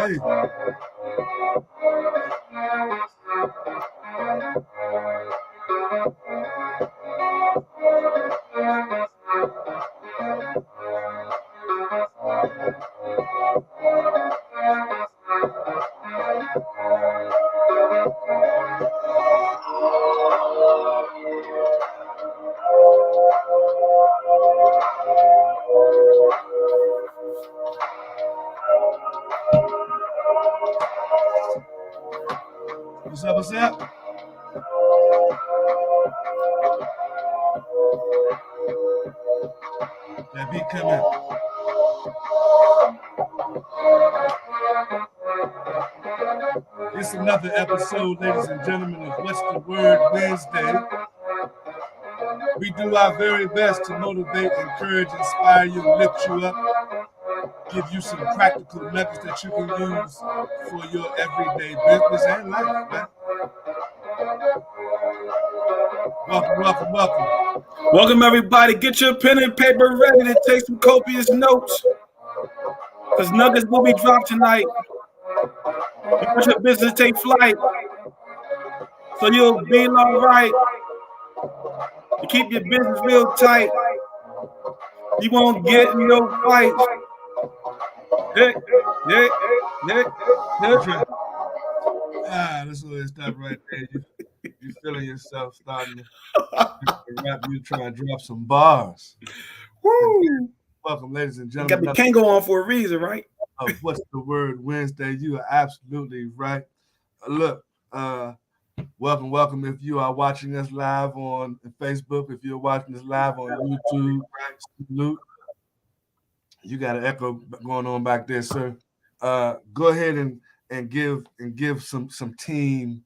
Hey. What's up? What's up? That beat coming. It's another episode, ladies and gentlemen, of What's the Word Wednesday. We do our very best to motivate, encourage, inspire you, lift you up, give you some practical nuggets that you can use for your everyday business and life, man. Welcome, welcome, welcome. Welcome, everybody. Get your pen and paper ready to take some copious notes, because nuggets will be dropped tonight. You want your business to take flight, so you'll be all right. You keep your business real tight. You won't get in no fights. Nick. That's what it's stuff right there. You feeling yourself starting to rap. You trying to drop some bars. Woo! Welcome, ladies and You gentlemen. got the Kango on for a reason, right? What's the Word Wednesday? You are absolutely right. Look, welcome. If you are watching us live on Facebook, if you're watching us live on YouTube, salute. You got an echo going on back there, sir. Go ahead and give some team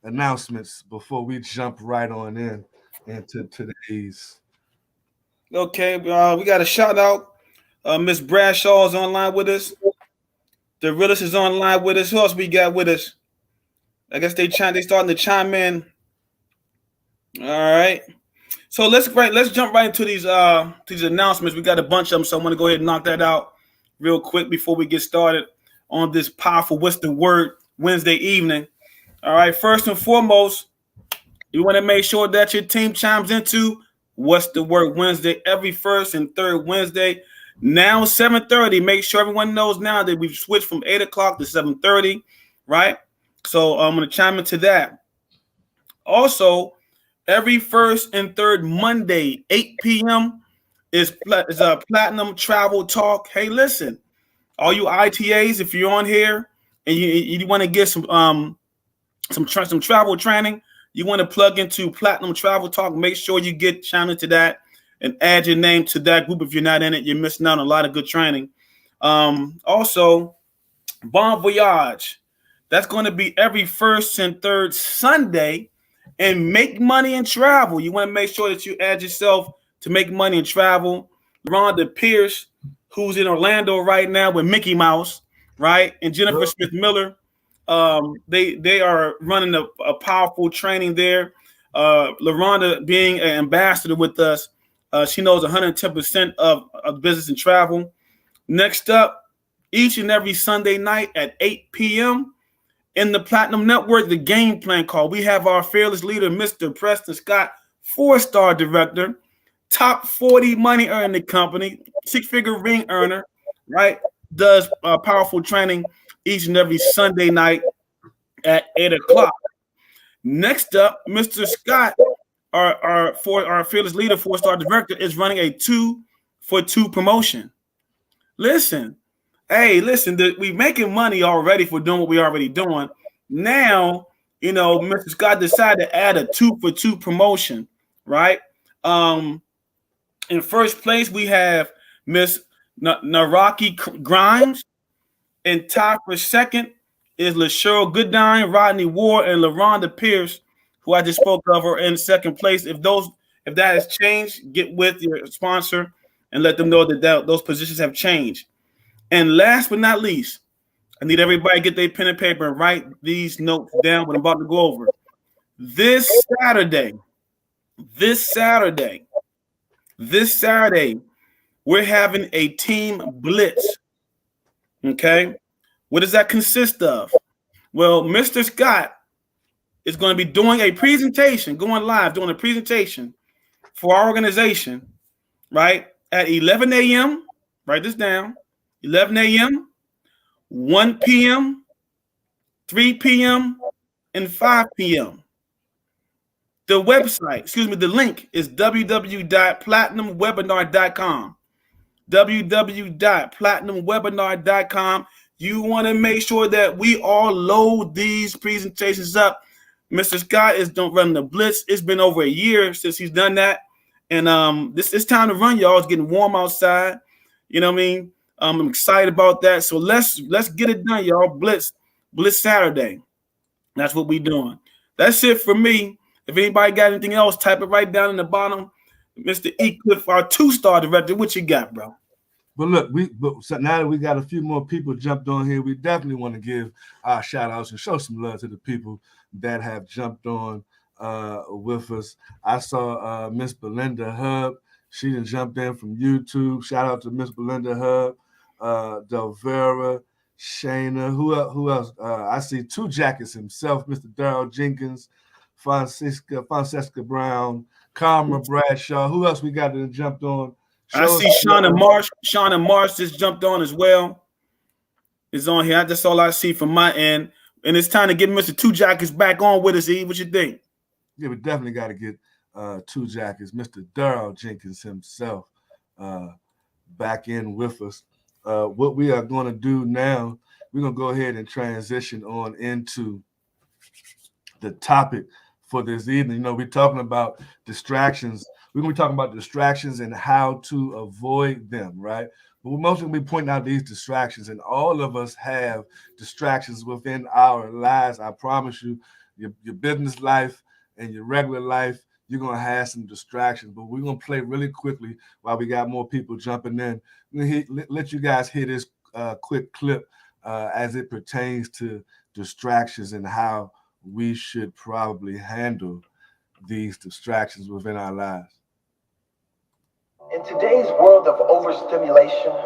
announcements before we jump right on into today's. Okay, we got a shout out. Miss Bradshaw is online with us. The realist is online with us. Who else we got with us? I guess they starting to chime in. All right. So let's jump right into these announcements. We got a bunch of them, so I want to go ahead and knock that out real quick before we get started on this powerful What's the Word Wednesday evening. All right. First and foremost, you want to make sure that your team chimes into What's the Word Wednesday every first and third Wednesday. Now 7:30. Make sure everyone knows now that we've switched from 8 o'clock to 7:30, right? So I'm going to chime into that. Also, every first and third Monday, 8 p.m. is a Platinum Travel Talk. Hey, listen, all you ITAs, if you're on here and you want to get some travel training, you want to plug into Platinum Travel Talk, make sure you get chimed into that and add your name to that group. If you're not in it, you're missing out on a lot of good training. Also, Bon Voyage. That's going to be every first and third Sunday. And Make Money and Travel. You want to make sure that you add yourself to Make Money and Travel. Rhonda Pierce, who's in Orlando right now with Mickey Mouse, right? And Jennifer Smith Miller. They are running a powerful training there. LaRonda being an ambassador with us, she knows 110% of business and travel. Next up, each and every Sunday night at 8 p.m. in the Platinum Network, the Game Plan Call. We have our fearless leader, Mr. Preston Scott, 4-star director, top 40 money earning company, 6-figure ring earner, right? Does powerful training each and every Sunday night at 8 o'clock. Next up, Mr. Scott, our fearless leader, 4-star director, is running a 2-for-2 promotion. Listen, we're making money already for doing what we're already doing. Now, Mr. Scott decided to add a 2-for-2 promotion, right? In first place, we have Miss Naraki Grimes. And tied for second is LaSheryl Goodine, Rodney Ward, and LaRonda Pierce, who I just spoke of, are in second place. If that has changed, get with your sponsor and let them know that those positions have changed. And last but not least, I need everybody to get their pen and paper and write these notes down what I'm about to go over. This Saturday, we're having a team blitz Okay. What does that consist of? Well, Mr. Scott is going to be doing a presentation, going live, doing a presentation for our organization, right? At 11 a.m., write this down, 11 a.m., 1 p.m., 3 p.m., and 5 p.m. The link is www.platinumwebinar.com. www.platinumwebinar.com. You want to make sure that we all load these presentations up. Mr. Scott is running the Blitz. It's been over a year since he's done that. And this it's time to run, y'all. It's getting warm outside. You know what I mean? I'm excited about that. So let's get it done, y'all. Blitz Saturday. That's what we're doing. That's it for me. If anybody got anything else, type it right down in the bottom. Mr. E. Cliff, our 2-star director, what you got, bro? But look, so now that we got a few more people jumped on here, we definitely want to give our shout outs and show some love to the people that have jumped on with us. I saw Miss Belinda Hub. She done jumped in from YouTube. Shout out to Miss Belinda Hub, Delvera, Shayna. Who else? I see Two Jackets himself, Mr. Daryl Jenkins, Francesca Brown, Karma Bradshaw. Who else we got that jumped on? I see Shauna Marsh. Shauna Marsh just jumped on as well. Is on here. That's all I see from my end. And it's time to get Mr. Two Jackets back on with us, E. What you think? Yeah, we definitely got to get Two Jackets, Mr. Daryl Jenkins himself, back in with us. What we are going to do now, we're going to go ahead and transition on into the topic for this evening. You know, we're talking about distractions. We're going to be talking about distractions and how to avoid them, right? But we're mostly going to be pointing out these distractions, and all of us have distractions within our lives. I promise you, your business life and your regular life, you're going to have some distractions. But we're going to play really quickly while we got more people jumping in. Let you guys hear this quick clip as it pertains to distractions and how we should probably handle these distractions within our lives. In today's world of overstimulation,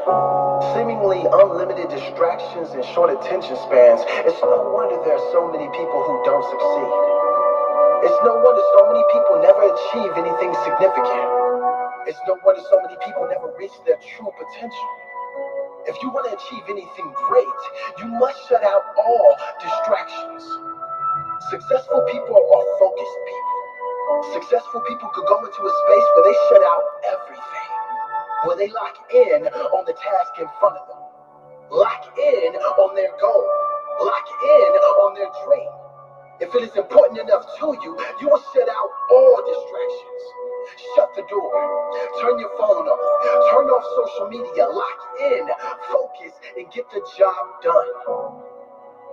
seemingly unlimited distractions and short attention spans, it's no wonder there are so many people who don't succeed. It's no wonder so many people never achieve anything significant. It's no wonder so many people never reach their true potential. If you want to achieve anything great, you must shut out all distractions. Successful people are focused people. Successful people could go into a space where they shut out everything, where they lock in on the task in front of them, lock in on their goal, lock in on their dream. If it is important enough to you, you will shut out all distractions. Shut the door, turn your phone off, turn off social media, lock in, focus, and get the job done.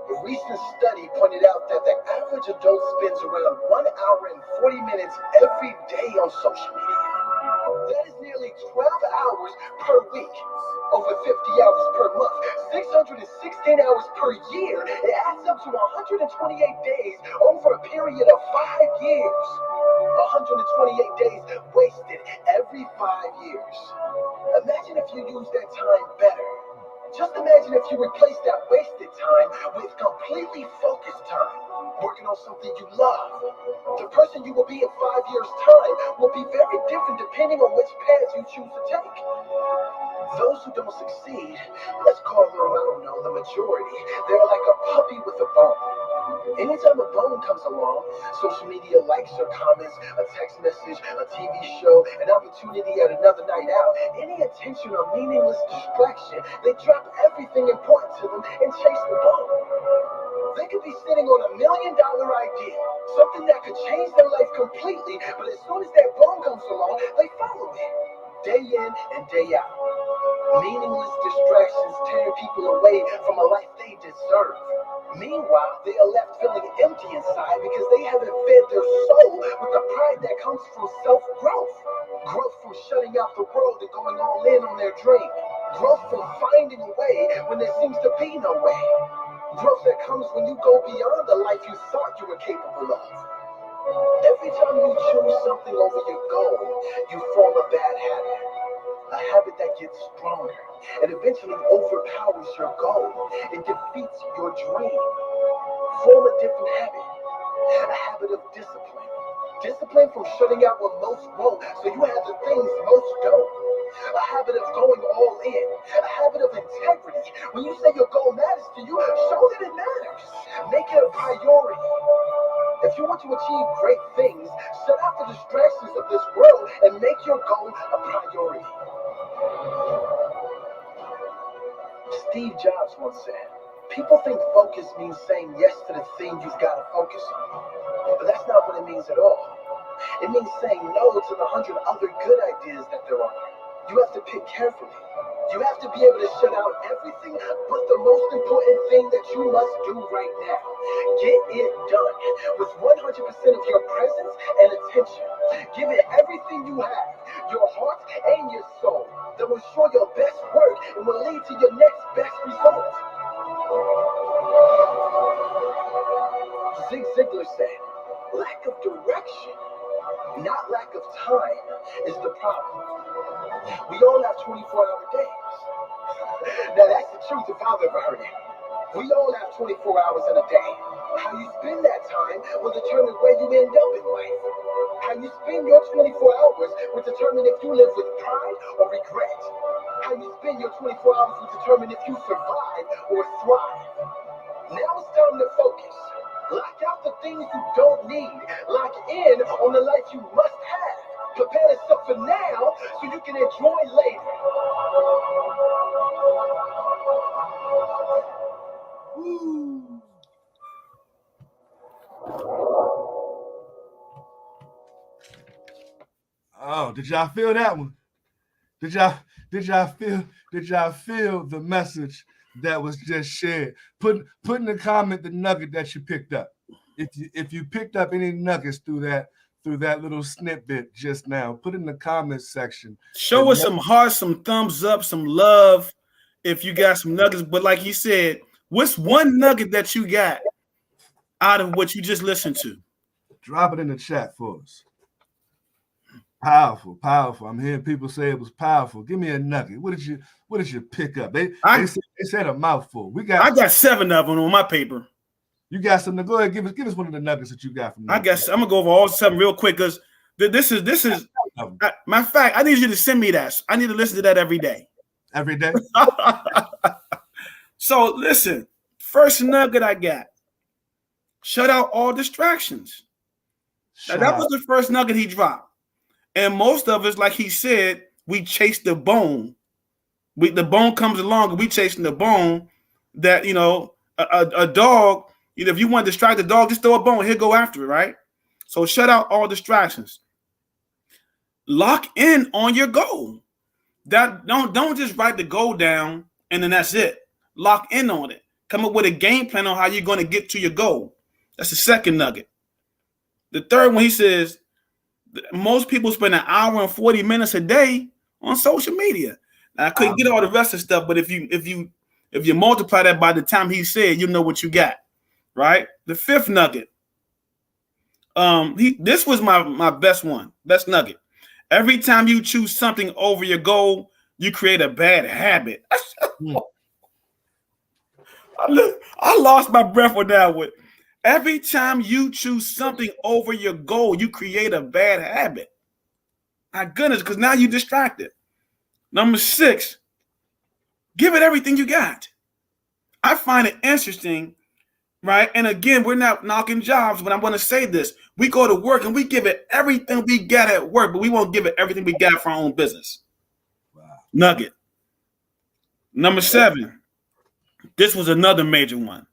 A recent study pointed out that the average adult spends around 1 hour and 40 minutes every day on social media. That is nearly 12 hours per week, over 50 hours per month, 616 hours per year. It adds up to 128 days over a period of 5 years. 128 days wasted every 5 years. Imagine if you used that time better. Just imagine if you replace that wasted time with completely focused time, working on something you love. The person you will be in 5 years' time will be very different depending on which path you choose to take. Those who don't succeed, let's call them, I don't know, the majority. They're like a puppy with a bone. Anytime a bone comes along, social media likes or comments, a text message, a TV show, an opportunity at another night out, any attention or meaningless distraction, they drop everything important to them and chase the bone. They could be sitting on $1 million idea, something that could change their life completely, but as soon as that bone comes along, they follow it, day in and day out. Meaningless distractions tear people away from a life they deserve. Meanwhile, they are left feeling empty inside because they haven't fed their soul with the pride that comes from self-growth. Growth from shutting out the world and going all in on their dream. Growth from finding a way when there seems to be no way. Growth that comes when you go beyond the life you thought you were capable of. Every time you choose something over your goal, you form a bad habit. A habit that gets stronger and eventually overpowers your goal. It defeats your dream. Form a different habit. A habit of discipline. Discipline from shutting out what most won't, so you have the things most don't. A habit of going all in. A habit of integrity. When you say your goal matters to you, show that it matters. Make it a priority. If you want to achieve great things, shut out the distractions of this world and make your goal a priority. Steve Jobs once said, people think focus means saying yes to the thing you've got to focus on. But that's not what it means at all. It means saying no to the 100 other good ideas that there are. You have to pick carefully. You have to be able to shut out everything but the most important thing that you must do right now. Get it done with 100% of your presence and attention. Give it everything you have, your heart and your soul. That will show your best work and will lead to your next best result. Zig Ziglar said, lack of direction, not lack of time, is the problem. We all have 24-hour days. Now that's the truth if I've ever heard it. We all have 24 hours in a day. How you spend that time will determine where you end up in life. How you spend your 24 hours will determine if you live with pride or regret. How you spend your 24 hours will determine if you survive or thrive. Now it's time to focus. Lock out the things you don't need. Lock in on the life you must have. Prepare yourself for now so you can enjoy later. Woo. Oh, did y'all feel that one? Did y'all feel the message that was just shared? Put in the comment the nugget that you picked up. If you picked up any nuggets through that little snippet just now, put in the comments section. Show us some hearts, some thumbs up, some love if you got some nuggets. But like he said, what's one nugget that you got out of what you just listened to? Drop it in the chat for us. Powerful. I'm hearing people say it was powerful. Give me a nugget. What did you pick up? They said a mouthful. I got 7 of them on my paper. You got something? Go ahead, give us one of the nuggets that you got from that. I'm gonna go over all 7 real quick because this is matter of fact, I need you to send me that. I need to listen to that every day. Every day. So listen, first nugget I got. Shut out all distractions. Now, that was the first nugget he dropped. And most of us, like he said, we chase the bone. The bone comes along and we chasing the bone that, a dog, if you want to distract the dog, just throw a bone, he'll go after it, right? So shut out all distractions. Lock in on your goal. Don't just write the goal down and then that's it. Lock in on it. Come up with a game plan on how you're going to get to your goal. That's the second nugget. The third one, he says, most people spend 1 hour and 40 minutes a day on social media. Now, I couldn't get all the rest of the stuff, but if you multiply that by the time he said, you know what you got, right? The fifth nugget. This was my best nugget. Every time you choose something over your goal, you create a bad habit. I lost my breath on that one. Every time you choose something over your goal, you create a bad habit. My goodness, because now you're distracted. Number 6, give it everything you got. I find it interesting, right? And again, we're not knocking jobs, but I'm going to say this. We go to work and we give it everything we got at work, but we won't give it everything we got for our own business. Wow. Nugget. Number 7. This was another major one.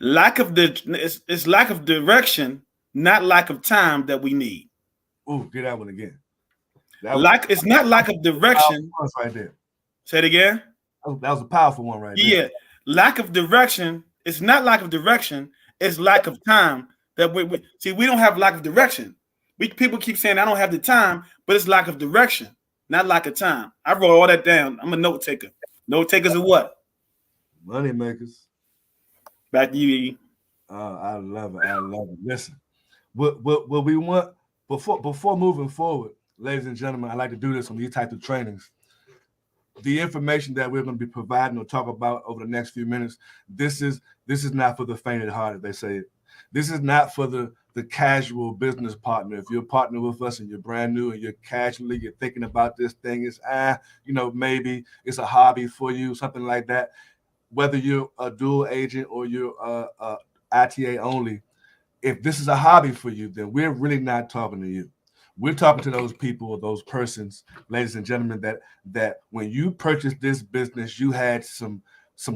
It's lack of direction, not lack of time that we need. Oh, get that one again. It's not lack of direction. Right there. Say it again. That was a powerful one right there. Yeah. Lack of direction. It's not lack of direction. It's lack of time that we see. We don't have lack of direction. People keep saying I don't have the time, but it's lack of direction, not lack of time. I wrote all that down. I'm a note taker. Note takers are what? Money makers. Back to you, E. I love it. Listen, what we want before moving forward, ladies and gentlemen, I like to do this on these types of trainings. the information that we're going to be providing or talk about over the next few minutes, this is not for the faint-hearted, they say it. This is not for the casual business partner. If you're a partner with us and you're brand new and you're thinking about this thing, it's maybe it's a hobby for you, something like that. Whether you're a dual agent or you're ITA only, if this is a hobby for you, then we're really not talking to you. We're talking to those people or those persons, ladies and gentlemen, that when you purchased this business, you had some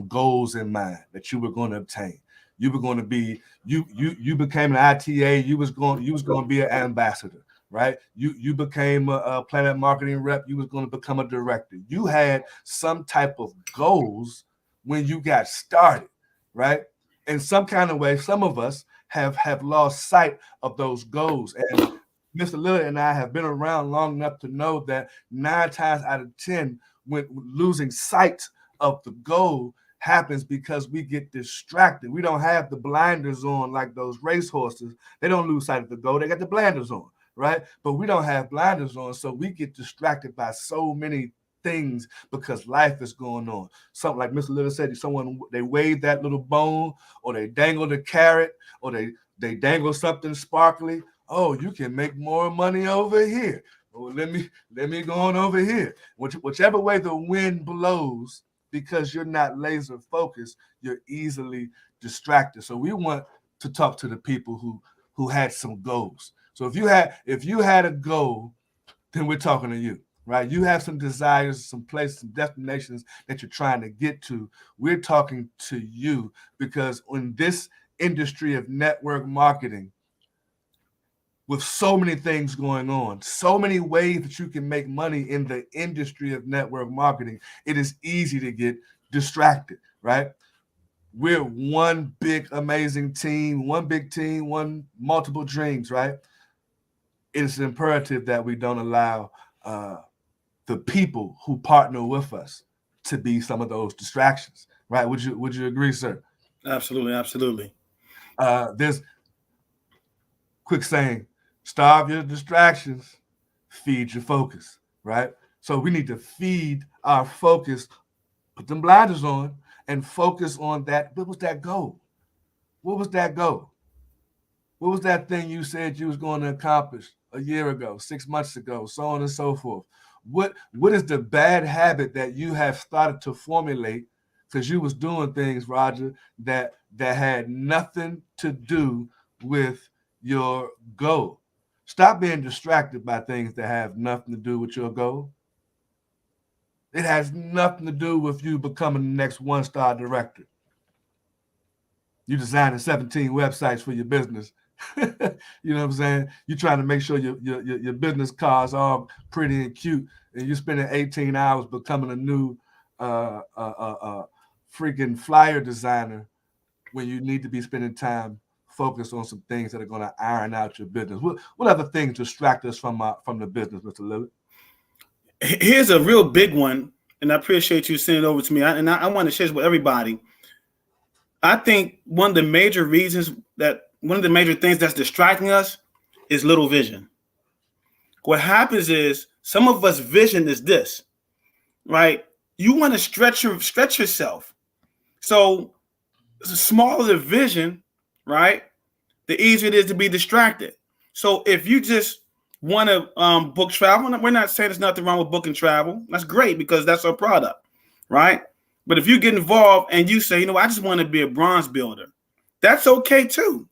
goals in mind that you were going to obtain. You were going to be you became an ITA. You was going to be an ambassador, right? You became a Planet Marketing rep. You was going to become a director. You had some type of goals when you got started, right? In some kind of way, some of us have lost sight of those goals. And Mr. Lillard and I have been around long enough to know that 9 times out of 10, when losing sight of the goal happens because we get distracted. We don't have the blinders on like those racehorses. They don't lose sight of the goal. They got the blinders on, right? But we don't have blinders on, so we get distracted by so many things because life is going on. Something like Mr. Lillard said, they wave that little bone, or they dangle the carrot, or they dangle something sparkly. Oh, you can make more money over here. Oh, let me go on over here. Whichever way the wind blows, because you're not laser focused, you're easily distracted. So we want to talk to the people who had some goals. So if you had a goal, then we're talking to you, right? You have some desires, some places, some destinations that you're trying to get to. We're talking to you because in this industry of network marketing, with so many things going on, so many ways that you can make money in the industry of network marketing, it is easy to get distracted, right? We're one big, amazing team, one multiple dreams, right? It's imperative that we don't allow the people who partner with us to be some of those distractions, right? Would you agree, sir? Absolutely, absolutely. There's quick saying, starve your distractions, feed your focus, right? So we need to feed our focus, put them blinders on, and focus on that. What was that goal? What was that goal? What was that thing you said you was going to accomplish a year ago, 6 months ago, so on and so forth? What is the bad habit that you have started to formulate because you was doing things, Roger, that had nothing to do with your goal? Stop being distracted by things that have nothing to do with your goal. It has nothing to do with you becoming the next one-star director. You designing 17 websites for your business. You know what I'm saying? You're trying to make sure your business cards are pretty and cute, and you're spending 18 hours becoming a new freaking flyer designer when you need to be spending time focused on some things that are going to iron out your business. What other things distract us from the business, Mr. Lillard? Here's a real big one, and I appreciate you sending it over to me. I want to share this with everybody. I think one of the major things that's distracting us is little vision. What happens is some of us vision is this, right? You want to stretch yourself. So the smaller the vision, right, the easier it is to be distracted. So if you just want to book travel, we're not saying there's nothing wrong with booking travel. That's great because that's our product, right? But if you get involved and you say, I just want to be a bronze builder, that's okay too,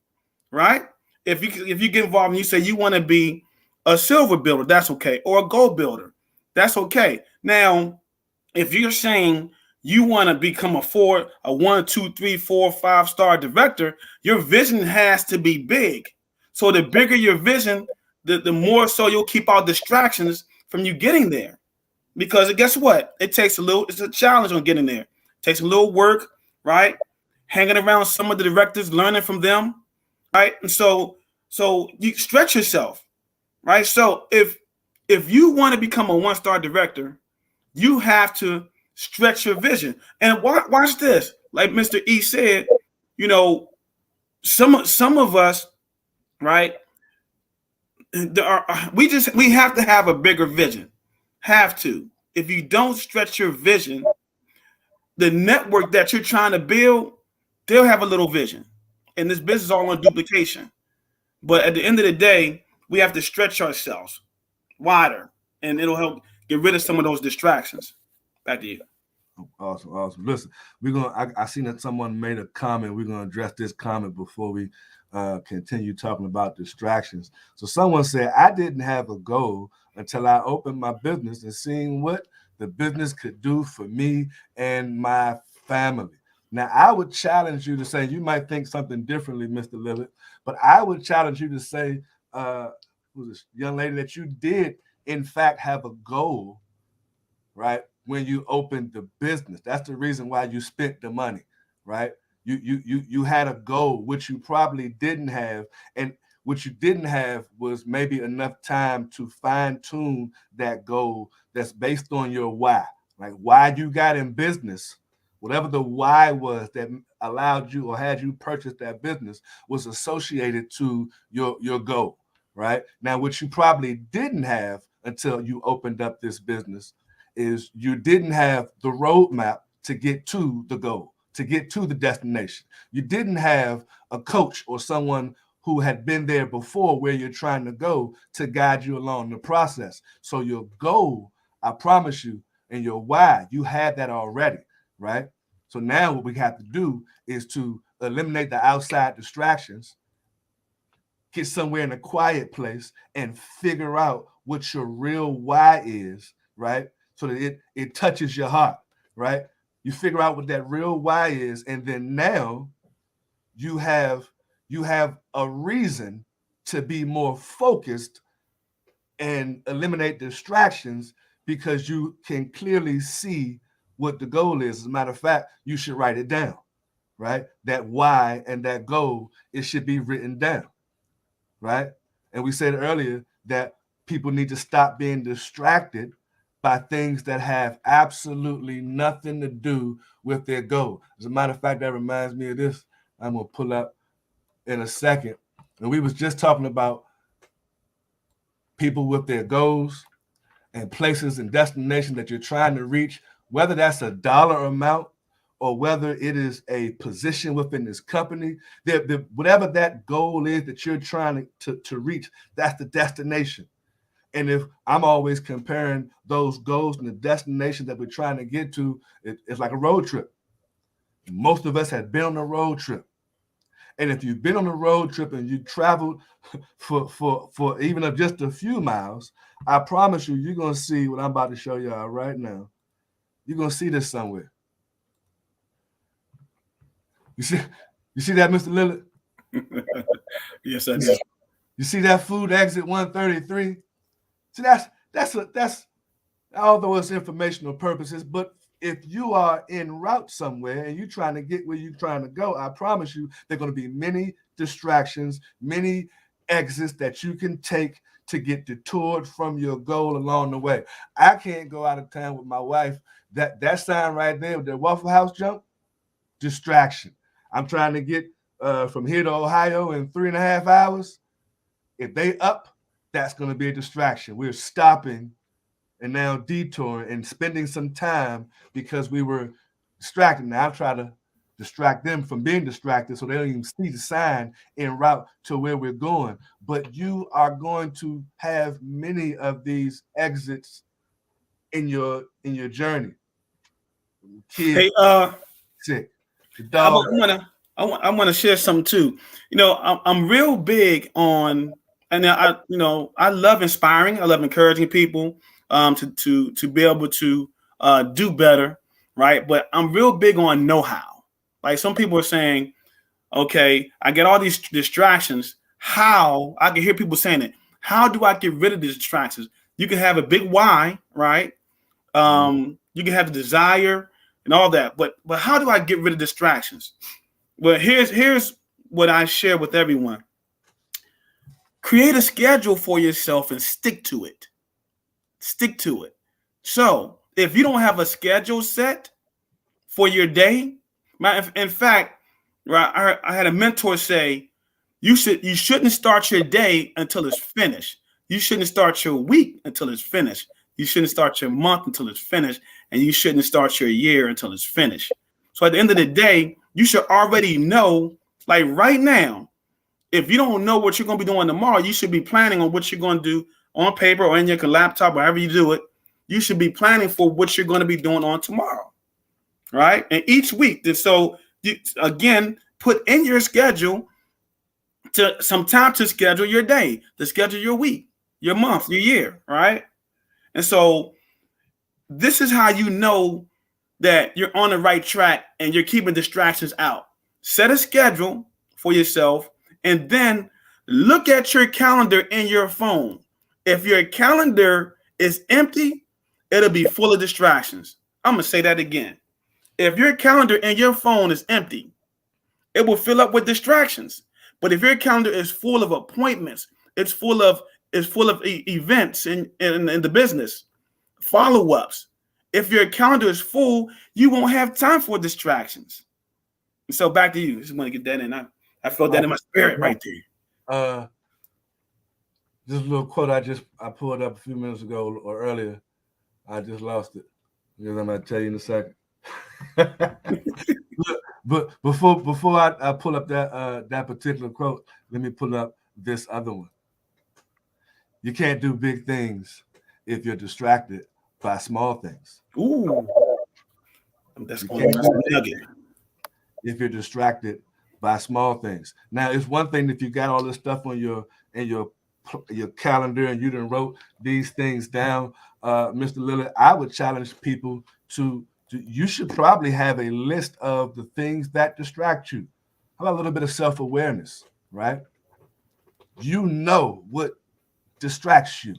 right? If you get involved and you say you want to be a silver builder, that's okay, or a gold builder, that's okay. Now, if you're saying you want to become a 1, 2, 3, 4, 5-star director, your vision has to be big. So the bigger your vision, the more so you'll keep out distractions from you getting there. Because guess what? It's a challenge on getting there. It takes a little work, right? Hanging around some of the directors, learning from them, right? And so you stretch yourself, right? So if you want to become a 1-star director, you have to stretch your vision. And watch this. Like Mr. E said, some of us, right? We have to have a bigger vision. Have to. if you don't stretch your vision, the network that you're trying to build, they'll have a little vision. And this business is all on duplication. But at the end of the day, we have to stretch ourselves wider, and it'll help get rid of some of those distractions. Back to you. Awesome. Listen, I seen that someone made a comment. We're gonna address this comment before we continue talking about distractions. So someone said, I didn't have a goal until I opened my business and seeing what the business could do for me and my family. Now, I would challenge you to say, you might think something differently, Mr. Lillard, but I would challenge you to say, who's this young lady, that you did, in fact, have a goal, right? When you opened the business. That's the reason why you spent the money, right? You had a goal, which you probably didn't have. And what you didn't have was maybe enough time to fine tune that goal that's based on your why. Like why you got in business, whatever the why was that allowed you or had you purchase that business was associated to your goal, right? Now, what you probably didn't have until you opened up this business is you didn't have the roadmap to get to the goal, to get to the destination. You didn't have a coach or someone who had been there before where you're trying to go to guide you along the process. So your goal, I promise you, and your why, you had that already, right? So now what we have to do is to eliminate the outside distractions, get somewhere in a quiet place and figure out what your real why is, right? So that it touches your heart, right? You figure out what that real why is, and then now you have a reason to be more focused and eliminate distractions because you can clearly see what the goal is. As a matter of fact, you should write it down, right? That why and that goal, it should be written down, right? And we said earlier that people need to stop being distracted by things that have absolutely nothing to do with their goal. As a matter of fact, that reminds me of this. I'm going to pull up in a second. And we was just talking about people with their goals and places and destinations that you're trying to reach, whether that's a dollar amount or whether it is a position within this company, whatever that goal is that you're trying to reach, that's the destination. And if I'm always comparing those goals and the destination that we're trying to get to, it's like a road trip. Most of us have been on a road trip. And if you've been on a road trip and you traveled for even just a few miles, I promise you're going to see what I'm about to show y'all right now. You're going to see this somewhere. You see that, Mr. Lillard? Yes, I do. You see that food exit 133? See, that's although it's informational purposes, but if you are en route somewhere and you're trying to get where you're trying to go, I promise you there are going to be many distractions, many exits that you can take to get detoured from your goal along the way. I can't go out of town with my wife. That sign right there with the Waffle House jump, distraction. I'm trying to get from here to Ohio in 3.5 hours. If they up, that's going to be a distraction. We're stopping and now detouring and spending some time because we were distracted. Now I try to distract them from being distracted so they don't even see the sign en route to where we're going. But you are going to have many of these exits in your journey. Kids, sick. The dog. I want to share something too. You know, I'm real big on, and I love inspiring. I love encouraging people to be able to do better, right? But I'm real big on know-how. Like some people are saying, okay, I get all these distractions. How? I can hear people saying it. How do I get rid of the distractions? You can have a big why, right? You can have the desire and all that, but how do I get rid of distractions? Well, here's what I share with everyone. Create a schedule for yourself and stick to it. Stick to it. So if you don't have a schedule set for your day, in fact, right, I had a mentor say, you shouldn't start your day until it's finished. You shouldn't start your week until it's finished. You shouldn't start your month until it's finished, and you shouldn't start your year until it's finished. So at the end of the day, you should already know, like right now, if you don't know what you're going to be doing tomorrow, you should be planning on what you're going to do on paper or in your laptop, wherever you do it. You should be planning for what you're going to be doing on tomorrow, right? And each week. And so, you, again, put in your schedule to some time to schedule your day, to schedule your week, your month, your year, right? And so this is how you know that you're on the right track and you're keeping distractions out. Set a schedule for yourself and then look at your calendar in your phone. If your calendar is empty, it'll be full of distractions. I'm going to say that again. If your calendar in your phone is empty, it will fill up with distractions. But if your calendar is full of appointments, it's full of events in the business, follow-ups. If your calendar is full, you won't have time for distractions. So back to you. I just want to get that in. I felt that in my spirit right there. This little quote I pulled up a few minutes ago or earlier. I just lost it. Because I'm going to tell you in a second. But before I pull up that particular quote, let me pull up this other one. You can't do big things if you're distracted by small things. Ooh, that's going to be nugget. If you're distracted by small things. Now, it's one thing if you got all this stuff on your calendar and you done wrote these things down, Mr. Lillard. I would challenge people to you should probably have a list of the things that distract you. How about a little bit of self-awareness, right? You know what distracts you,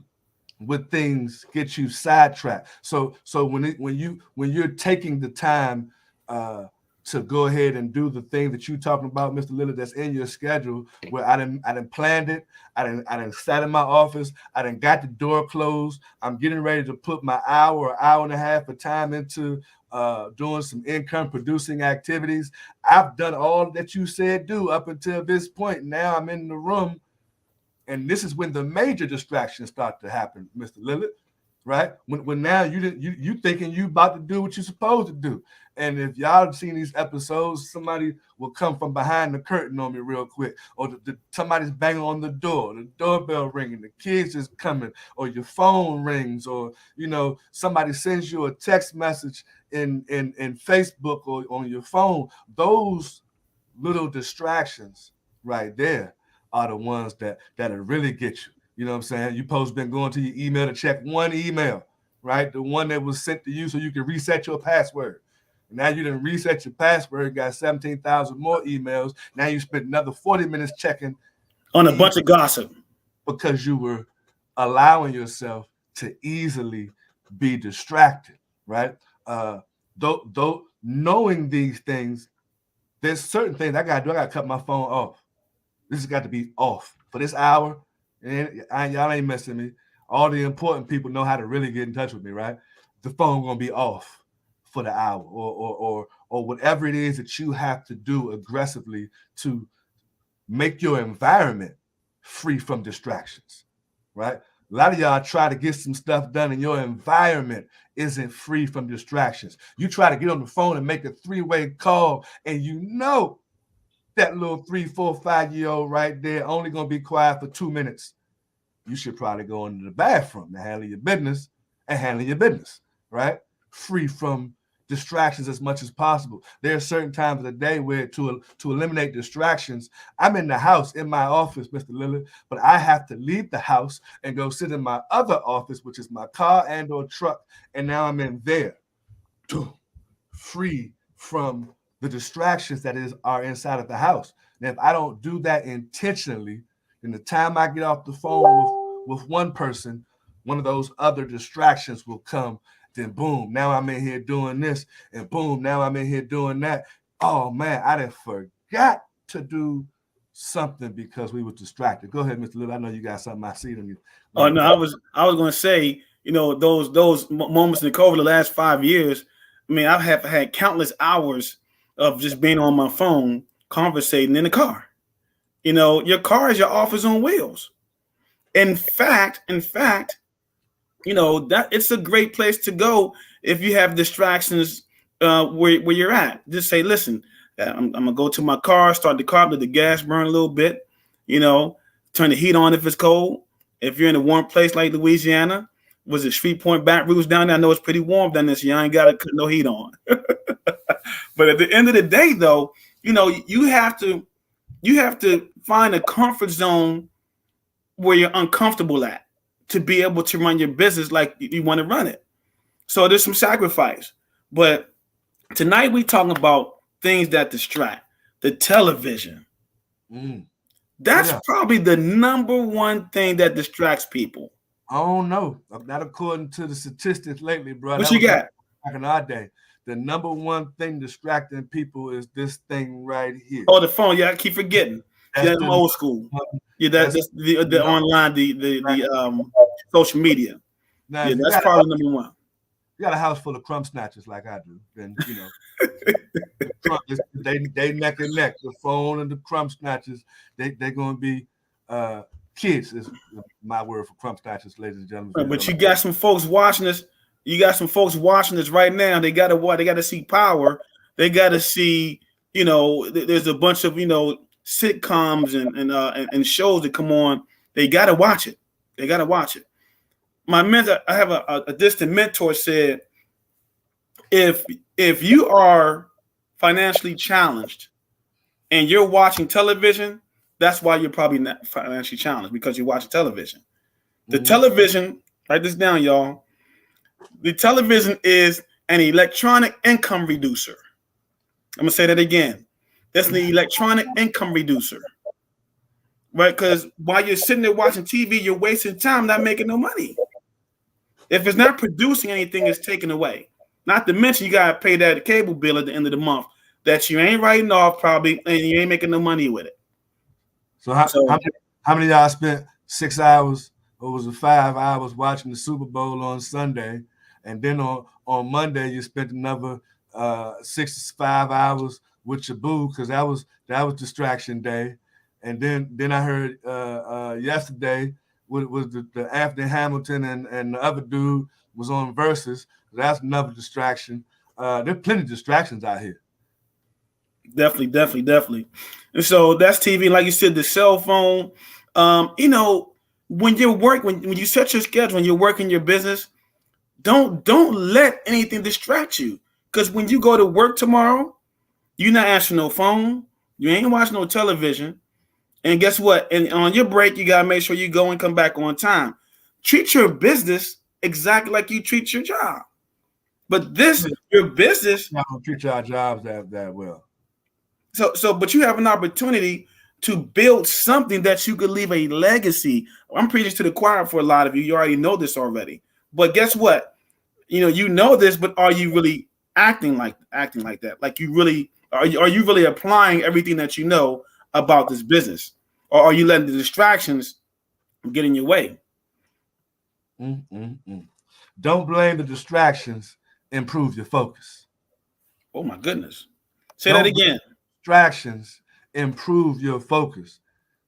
what things get you sidetracked. So when you're taking the time to go ahead and do the thing that you're talking about, Mr. Lillard, that's in your schedule, where I done planned it, I done sat in my office, I done got the door closed, I'm getting ready to put my hour or hour and a half of time into doing some income producing activities. I've done all that you said do up until this point. Now I'm in the room, and this is when the major distractions start to happen, Mr. Lillard, right? When now you thinking you about to do what you're supposed to do. And if y'all have seen these episodes, somebody will come from behind the curtain on me real quick, or somebody's banging on the door, the doorbell ringing, the kids is coming, or your phone rings, or somebody sends you a text message in Facebook or on your phone. Those little distractions right there are the ones that really get you. You know what I'm saying? You supposed to been going to your email to check one email, right? The one that was sent to you so you can reset your password. Now you didn't reset your password, got 17,000 more emails. Now you spent another 40 minutes checking on a bunch of gossip because you were allowing yourself to easily be distracted, right? Though knowing these things, there's certain things I gotta do. I gotta cut my phone off. This has got to be off for this hour. And y'all ain't messing me. All the important people know how to really get in touch with me, right? The phone gonna be off for the hour, or whatever it is that you have to do aggressively to make your environment free from distractions, right? A lot of y'all try to get some stuff done and your environment isn't free from distractions. You try to get on the phone and make a 3-way call, and that little 3, 4, 5-year-old right there only gonna be quiet for 2 minutes. You should probably go into the bathroom to handle your business, right? Free from distractions as much as possible. There are certain times of the day where to eliminate distractions, I'm in the house, in my office, Mr. Lillard, but I have to leave the house and go sit in my other office, which is my car and or truck, and now I'm in there, free from the distractions that are inside of the house. And if I don't do that intentionally, then the time I get off the phone with one person, one of those other distractions will come. Then boom, now I'm in here doing this, and boom, now I'm in here doing that. Oh man, I done forgot to do something because we were distracted. Go ahead, Mr. Lillard. I know you got something I see on you. Oh no, I was going to say, those moments in COVID the last 5 years. I mean, I've had countless hours of just being on my phone, conversating in the car. Your car is your office on wheels. In fact, that it's a great place to go if you have distractions where you're at. Just say, listen, I'm gonna go to my car, start the car, let the gas burn a little bit, turn the heat on if it's cold. If you're in a warm place like Louisiana, was it Shreveport, Baton Rouge down there? I know it's pretty warm down there, so you ain't got to put no heat on. But at the end of the day, though, you have to find a comfort zone where you're uncomfortable at to be able to run your business like you want to run it. So there's some sacrifice. But tonight we talking about things that distract. The television. That's probably the number one thing that distracts people. I don't know. Not according to the statistics lately, bro. What you got? Back in our day, the number one thing distracting people is this thing right here. Oh, the phone. Yeah, I keep forgetting. That's old school. Yeah, that's the online, the social media. Now, that's probably number one. You got a house full of crumb snatchers like I do, then they neck and neck. The phone and the crumb snatchers, they're gonna be kids. Is my word for crumb snatchers, ladies and gentlemen. But you got some folks watching this. You got some folks watching this right now. They got to what? They got to see Power. They got to see. There's a bunch of sitcoms and shows that come on. They got to watch it. My mentor, I have a distant mentor said, if you are financially challenged and you're watching television, that's why you're probably not financially challenged, because you're watching television. The television, write this down, y'all. The television is an electronic income reducer. I'm gonna say that again. That's the electronic income reducer. Right? Because while you're sitting there watching TV, you're wasting time, not making no money. If it's not producing anything, it's taken away. Not to mention you gotta pay that cable bill at the end of the month that you ain't writing off probably, and you ain't making no money with it. So how many of y'all spent 6 hours or was it 5 hours watching the Super Bowl on Sunday, and then on Monday you spent another 6 to 5 hours with your boo because that was distraction day, and then I heard yesterday was the Anthony Hamilton and the other dude was on Versus. That's another distraction. There's plenty of distractions out here. Definitely. And so that's TV. Like you said, the cell phone. When you set your schedule, when you're working your business, don't let anything distract you. Because when you go to work tomorrow, you're not answering no phone. You ain't watching no television. And guess what? And on your break, you got to make sure you go and come back on time. Treat your business exactly like you treat your job. But your business. I don't treat our jobs that well. But you have an opportunity to build something that you could leave a legacy. I'm preaching to the choir for a lot of you. You already know this already. But guess what? You know this, but are you really acting like that? Like you really are you really applying everything that you know about this business? Or are you letting the distractions get in your way? Don't blame the distractions. Improve your focus. Oh my goodness. Say that again. Distractions. Improve your focus.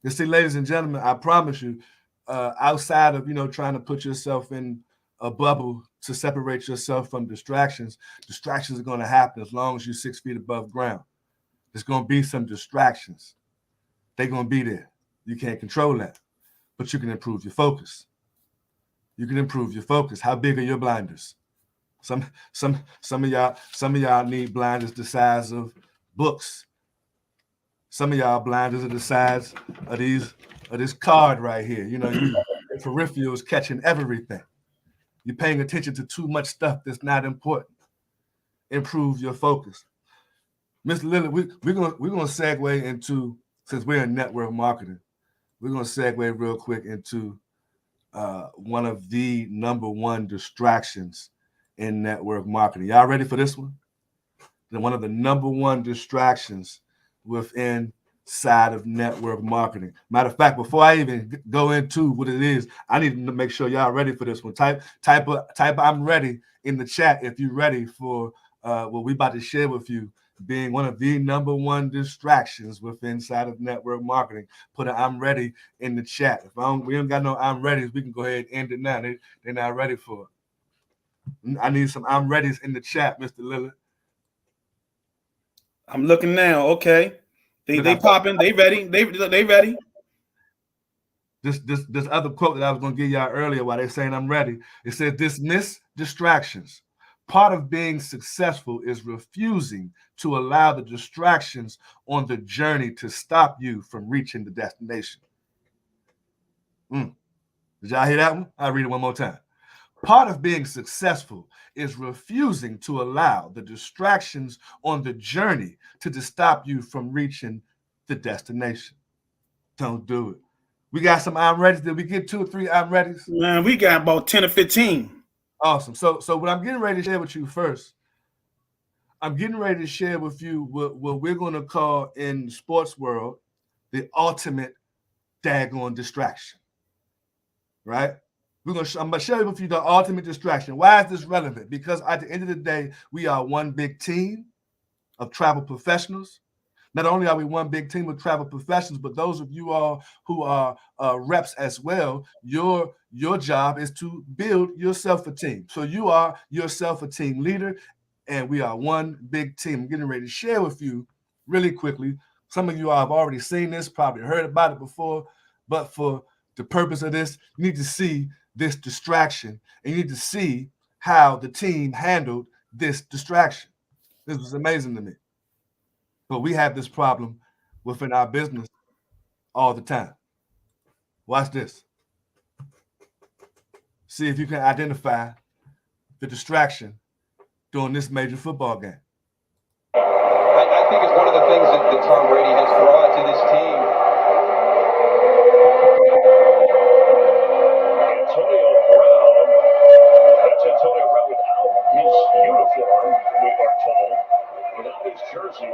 You see, ladies and gentlemen, I promise you, outside of trying to put yourself in a bubble to separate yourself from distractions are going to happen as long as you're 6 feet above ground. There's going to be some distractions. They're going to be there. You can't control that, but you can improve your focus. How big are your blinders? Some of y'all need blinders the size of books. Some of y'all blinders are the size of this card right here. Your peripheral is catching everything. You're paying attention to too much stuff that's not important. Improve your focus. Mr. Lillard, we're gonna segue into, since we're in network marketing, we're gonna segue real quick into one of the number one distractions in network marketing. Y'all ready for this one? One of the number one distractions within side of network marketing. Matter of fact, before I even go into what it is, I need to make sure y'all ready for this one. Type I'm ready in the chat if you're ready for what we about to share with you being one of the number one distractions with inside of network marketing. Put an I'm ready in the chat. If we don't got no I'm ready, we can go ahead and end it now. They're not ready for it. I need some I'm readies in the chat, Mr. Lillard. I'm looking now. Okay. They popping. They ready. They ready. This other quote that I was going to give y'all earlier while they're saying I'm ready. It said, dismiss distractions. Part of being successful is refusing to allow the distractions on the journey to stop you from reaching the destination. Did y'all hear that one? I'll read it one more time. Part of being successful is refusing to allow the distractions on the journey to stop you from reaching the destination. Don't do it. We got some I'm ready. Did we get 2 or 3 I'm readies? Man, we got about 10 or 15. Awesome. So what I'm getting ready to share with you first, I'm getting ready to share with you what we're going to call in the sports world the ultimate daggone distraction. Right? I'm going to share with you the ultimate distraction. Why is this relevant? Because at the end of the day, we are one big team of travel professionals. Not only are we one big team of travel professionals, but those of you all who are reps as well, your job is to build yourself a team. So you are yourself a team leader, and we are one big team. I'm getting ready to share with you really quickly. Some of you all have already seen this, probably heard about it before, but for the purpose of this, you need to see this distraction, and you need to see how the team handled this distraction. This was amazing to me. But we have this problem within our business all the time. Watch this. See if you can identify the distraction during this major football game. I think it's one of the things that Tom Brady has brought to this team. Antonio Brown. That's Antonio Brown without his uniform, we are told, without his jersey.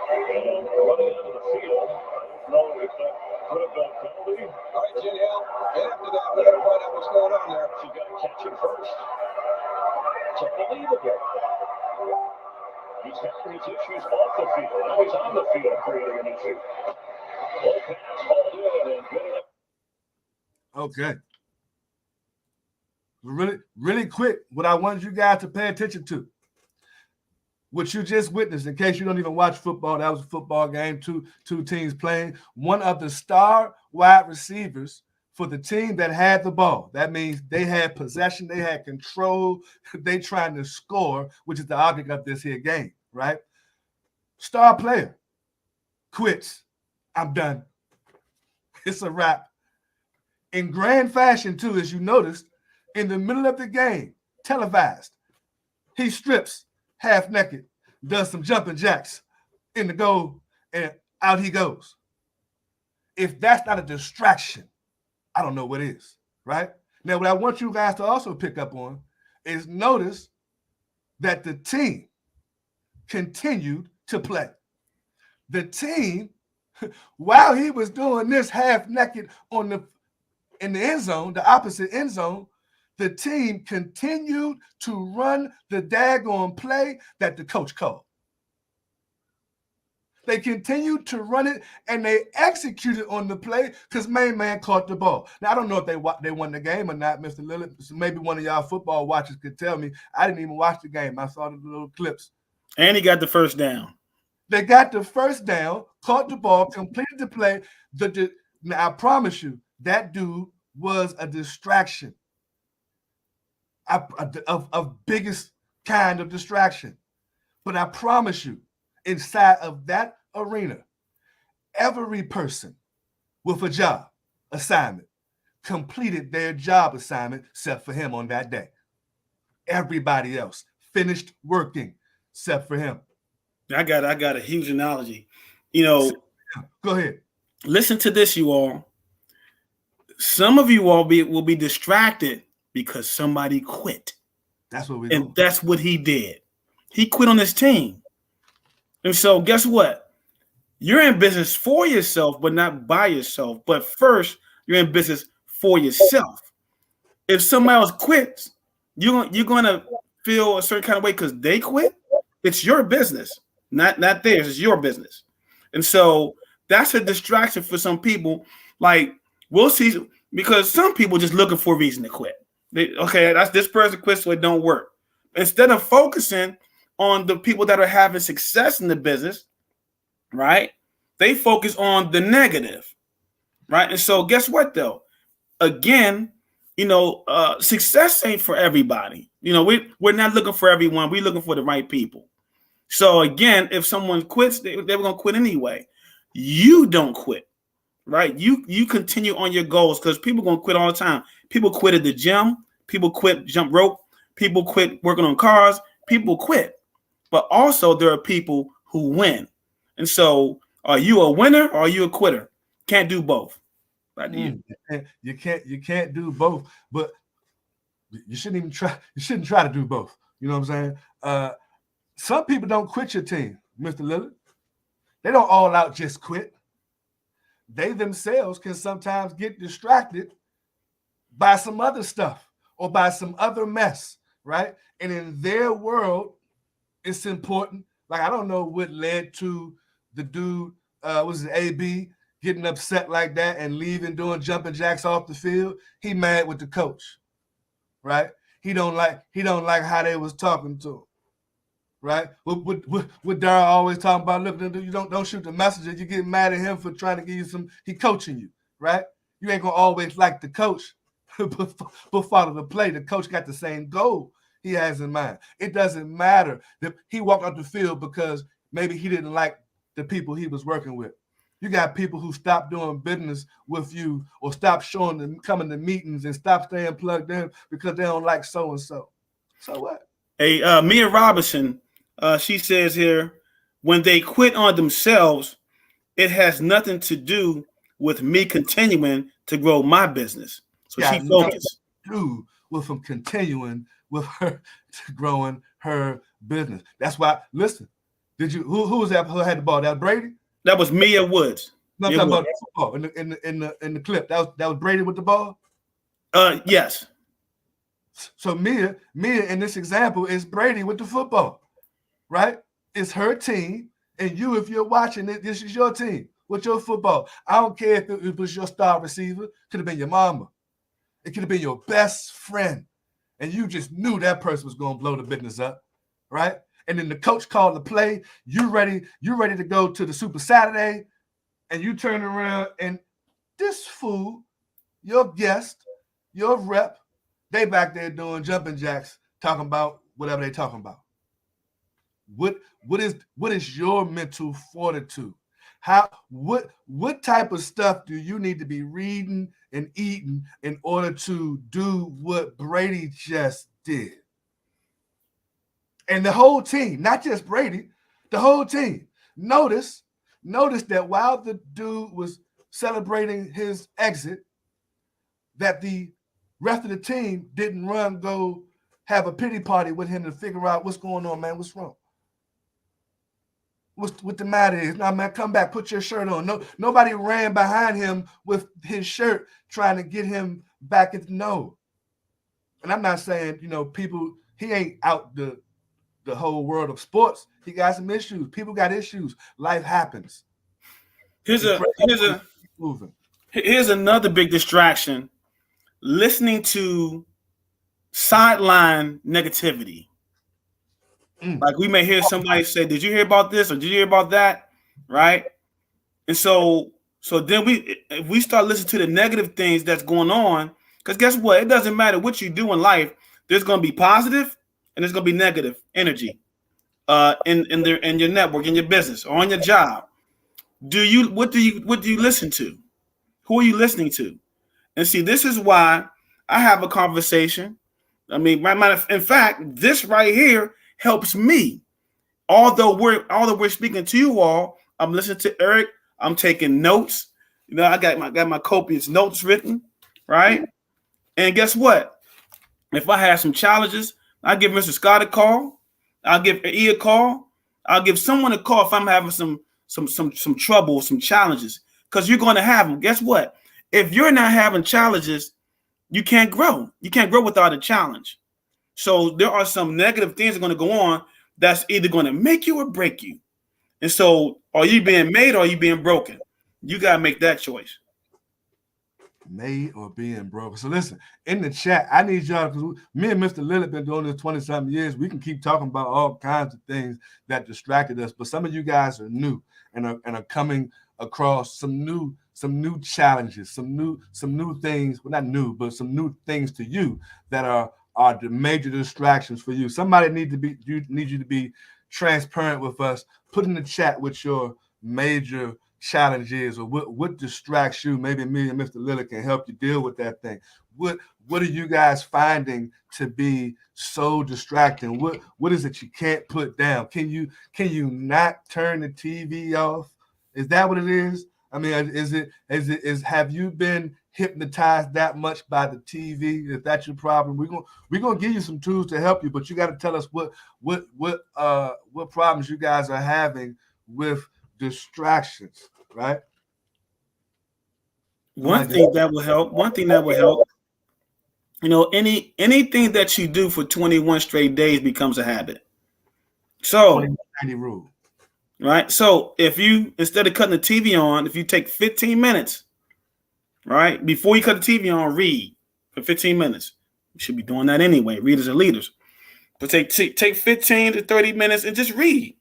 And running out of the field. I don't know if that could have been a penalty. All right, Danielle, get after that. We got to find out what's going on there. She's got to catch it first. It's unbelievable. He's having his issues off the field. Now he's on the field creating an issue. Well, pass hauled in and good enough. Okay. Really quick, what I wanted you guys to pay attention to. What you just witnessed, in case you don't even watch football, that was a football game, two teams playing. One of the star wide receivers for the team that had the ball. That means they had possession, they had control, they trying to score, which is the object of this here game, right? Star player quits. I'm done. It's a wrap. In grand fashion, too, as you noticed, in the middle of the game, televised, he strips half naked, does some jumping jacks in the goal, and out he goes. If that's not a distraction, I don't know what is, right? Now, what I want you guys to also pick up on is notice that the team continued to play. The team, while he was doing this half naked in the end zone, the opposite end zone, the team continued to run the daggone play that the coach called. They continued to run it, and they executed on the play because main man caught the ball. Now, I don't know if they won the game or not, Mr. Lillard. So maybe one of y'all football watchers could tell me. I didn't even watch the game. I saw the little clips. And he got the first down. They got the first down, caught the ball, completed the play. Now, I promise you, that dude was a distraction. Of biggest kind of distraction. But I promise you, inside of that arena, every person with a job assignment completed their job assignment except for him on that day. Everybody else finished working except for him. I got a huge analogy. You know, go ahead. Listen to this, you all. Some of you all will be distracted because somebody quit. That's what we And do. that's what he did. He quit on his team. And so guess what? You're in business for yourself, but not by yourself. But first, you're in business for yourself. If somebody else quits, you're going to feel a certain kind of way because they quit. It's your business. not theirs. It's your business. And so that's a distraction for some people. Like, we'll see, because some people just looking for a reason to quit. That's this person quit, so it don't work. Instead of focusing on the people that are having success in the business, right? They focus on the negative, right? And so guess what, though? Again, success ain't for everybody. We're not looking for everyone. We're looking for the right people. So again, if someone quits, they were going to quit anyway. You don't quit, right? You continue on your goals, because people are going to quit all the time. People quit at the gym. People quit jump rope. People quit working on cars. People quit. But also there are people who win. And so are you a winner or are you a quitter? Can't do both. Right? You can't do both, but you shouldn't even try. You shouldn't try to do both. You know what I'm saying? Some people don't quit your team, Mr. Lillard. They don't all out just quit. They themselves can sometimes get distracted by some other stuff or by some other mess, right? And in their world, it's important. Like, I don't know what led to the dude, was it AB, getting upset like that and leaving, doing jumping jacks off the field. He mad with the coach, right? He don't like how they was talking to him, right? What Darryl always talking about, look, you don't shoot the messenger. You get mad at him for trying to give you he coaching you, right? You ain't gonna always like the coach, but follow the play. The coach got the same goal he has in mind. It doesn't matter that he walked off the field because maybe he didn't like the people he was working with. You got people who stop doing business with you or stop showing them, coming to meetings, and stop staying plugged in because they don't like so-and-so. So what? Hey, Mia Robinson, she says here, when they quit on themselves, it has nothing to do with me continuing to grow my busin's. So she focused. Do with them continuing with her to growing her business. That's why. Listen, who was that? Who had the ball? That was Brady. That was Mia Woods. No, I'm talking about football in the clip. That was Brady with the ball. Yes. So Mia in this example is Brady with the football, right? It's her team, and you, if you're watching it, this is your team with your football. I don't care if it was your star receiver. Could have been your mama. It could have been your best friend, and you just knew that person was going to blow the business up, right? And then the coach called the play. You ready to go to the Super Saturday, and you turn around and this fool, your guest, your rep, they back there doing jumping jacks, talking about whatever they talking about. What is your mental fortitude? What type of stuff do you need to be reading and eating in order to do what Brady just did? And the whole team, not just Brady, the whole team. Notice that while the dude was celebrating his exit, that the rest of the team didn't go have a pity party with him to figure out what's going on, man. What's wrong? What the matter is? Now, man, come back, put your shirt on. No, nobody ran behind him with his shirt trying to get him back into no. And I'm not saying, people, he ain't out the whole world of sports. He got some issues. People got issues. Life happens. Here's another big distraction. Listening to sideline negativity. Like, we may hear somebody say, did you hear about this or did you hear about that? Right? And so then if we start listening to the negative things that's going on, because guess what? It doesn't matter what you do in life. There's going to be positive and there's going to be negative energy in your network, in your business, or on your job. What do you listen to? Who are you listening to? And see, this is why I have a conversation. I mean, in fact, this right here helps me. Although we're speaking to you all, I'm listening to Eric. I'm taking notes. I got my copious notes written, right? And guess what? If I have some challenges, I give Mr. Scott a call. I'll give E a call. I'll give someone a call if I'm having some trouble, some challenges, because you're going to have them. Guess what? If you're not having challenges, you can't grow. You can't grow without a challenge. So there are some negative things that are going to go on that's either going to make you or break you. And so, are you being made or are you being broken? You got to make that choice. Made or being broken. So listen, in the chat, I need y'all, because me and Mr. Lillard been doing this 20-something years. We can keep talking about all kinds of things that distracted us, but some of you guys are new and are coming across some new challenges, some new things. Well, not new, but some new things to you that are the major distractions for you. Somebody need you to be transparent with us. Put in the chat what your major challenge is, or what distracts you. Maybe me and Mr. Lillard can help you deal with that thing. What are you guys finding to be so distracting? What is it you can't put down? Can you not turn the TV off? Is that what it is? I mean, have you been hypnotized that much by the TV? If that's your problem, we're gonna give you some tools to help you, but you got to tell us what problems you guys are having with distractions, right? One thing that will help, you know, anything that you do for 21 straight days becomes a habit. So, 90 rule. Right? So, if you, instead of cutting the TV on, if you take 15 minutes, right, before you cut the TV on, read for 15 minutes. You should be doing that anyway. Readers are leaders. But take 15 to 30 minutes and just read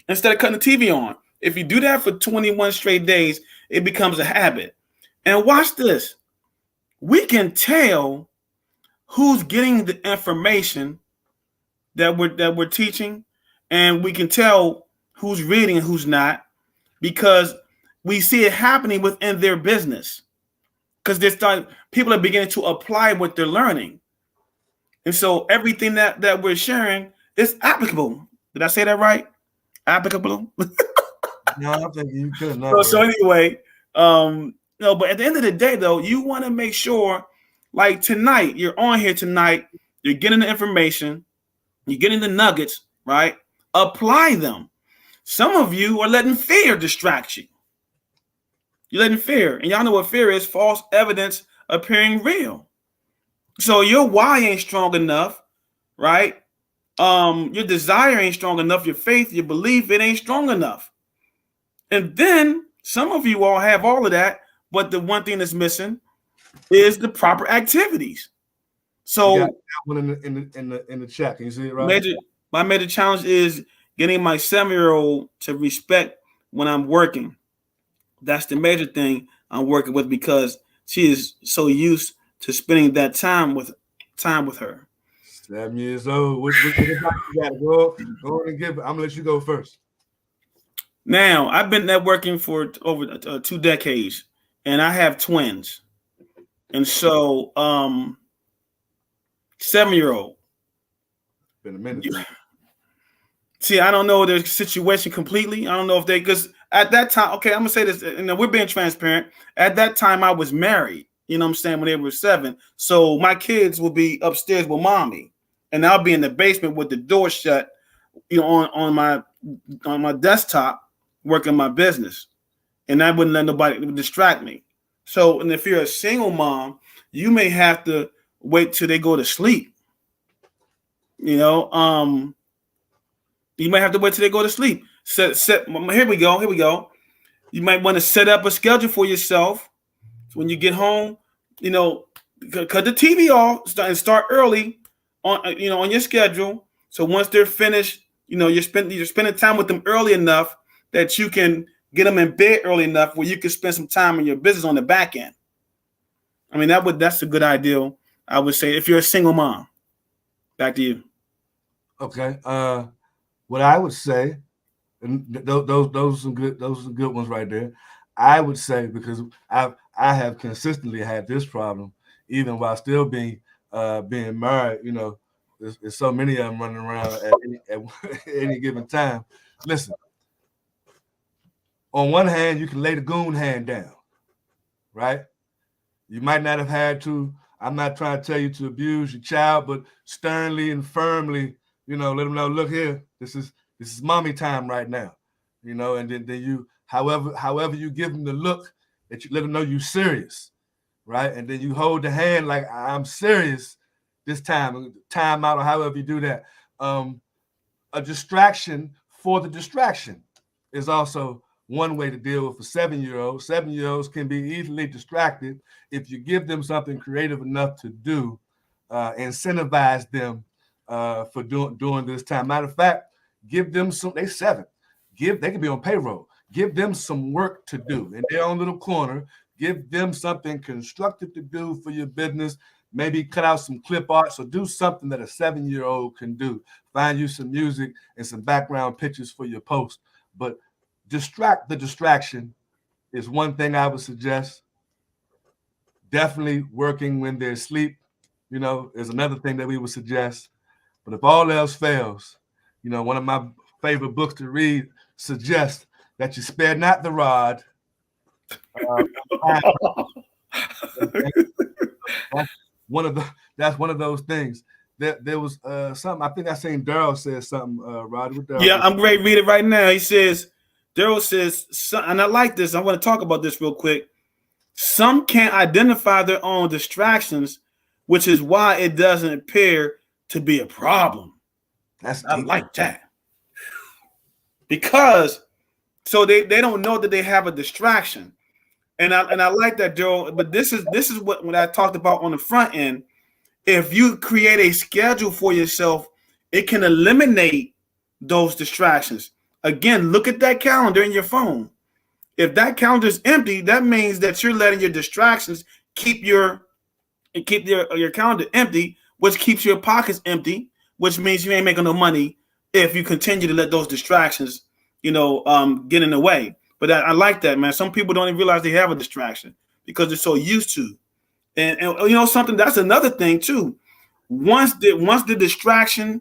instead of cutting the TV on. If you do that for 21 straight days, it becomes a habit. And watch this. We can tell who's getting the information that we're teaching, and we can tell who's reading and who's not, because we see it happening within their business. Because people are beginning to apply what they're learning. And so everything that we're sharing is applicable. Did I say that right? Applicable? No, I think you could not. So anyway, no, but at the end of the day, though, you want to make sure, like tonight, you're on here tonight, you're getting the information, you're getting the nuggets, right? Apply them. Some of you are letting fear distract you. You're letting fear, and y'all know what fear is: false evidence appearing real. So your why ain't strong enough, right? Your desire ain't strong enough. Your faith, your belief, it ain't strong enough. And then some of you all have all of that, but the one thing that's missing is the proper activities. So that one in the chat. Can you see it, right? My major challenge is getting my 7-year-old to respect when I'm working. That's the major thing I'm working with, because she is so used to spending that time with her. 7 years old. What you got? Go on and give it. I'm gonna let you go first. Now, I've been networking for over 2 decades, and I have twins. And so, 7-year-old. Been a minute. See, I don't know their situation completely. I don't know if because at that time, okay, I'm gonna say this, and we're being transparent. At that time, I was married. You know what I'm saying? When they were 7, so my kids will be upstairs with mommy, and I'll be in the basement with the door shut, you know, on my desktop, working my business, and I wouldn't let nobody distract me. So, and if you're a single mom, you may have to wait till they go to sleep. You know, you might have to wait till they go to sleep. Here we go. You might want to set up a schedule for yourself when you get home. You know, cut the TV off and start early on your schedule. So once they're finished, you know, you're spending time with them early enough that you can get them in bed early enough where you can spend some time in your business on the back end. I mean, that's a good idea, I would say, if you're a single mom. Back to you. Okay. What I would say, and those are some good ones right there. I would say, because I have consistently had this problem, even while still being married. You know, there's so many of them running around at any given time. Listen, on one hand, you can lay the goon hand down, right? You might not have had to. I'm not trying to tell you to abuse your child, but sternly and firmly, you know, let them know, look here, this is mommy time right now, you know, and then you, however you give them the look, that you let them know you're serious, right? And then you hold the hand like, I'm serious this time out, or however you do that. A distraction for the distraction is also one way to deal with a 7-year-old. 7-year-olds can be easily distracted if you give them something creative enough to do, incentivize them for during this time. Matter of fact, give them some. They 7. They can be on payroll. Give them some work to do in their own little corner. Give them something constructive to do for your business. Maybe cut out some clip art. So do something that a 7-year-old can do. Find you some music and some background pictures for your post. But the distraction is one thing I would suggest. Definitely working when they're asleep, is another thing that we would suggest. But if all else fails, one of my favorite books to read suggests that you spare not the rod. That's one of those things. There was something. I think I seen Daryl said something. Rod, with Daryl. Yeah, I'm ready to read it right now. He says, Daryl says, and I like this. I want to talk about this real quick. Some can't identify their own distractions, which is why it doesn't appear to be a problem. I like that. Because so they don't know that they have a distraction. And I like that, Joe. But this is what I talked about on the front end. If you create a schedule for yourself, it can eliminate those distractions. Again, look at that calendar in your phone. If that calendar is empty, that means that you're letting your distractions keep your calendar empty, which keeps your pockets empty, which means you ain't making no money if you continue to let those distractions, get in the way. But I like that, man. Some people don't even realize they have a distraction because they're so used to. And something, that's another thing too. Once the distraction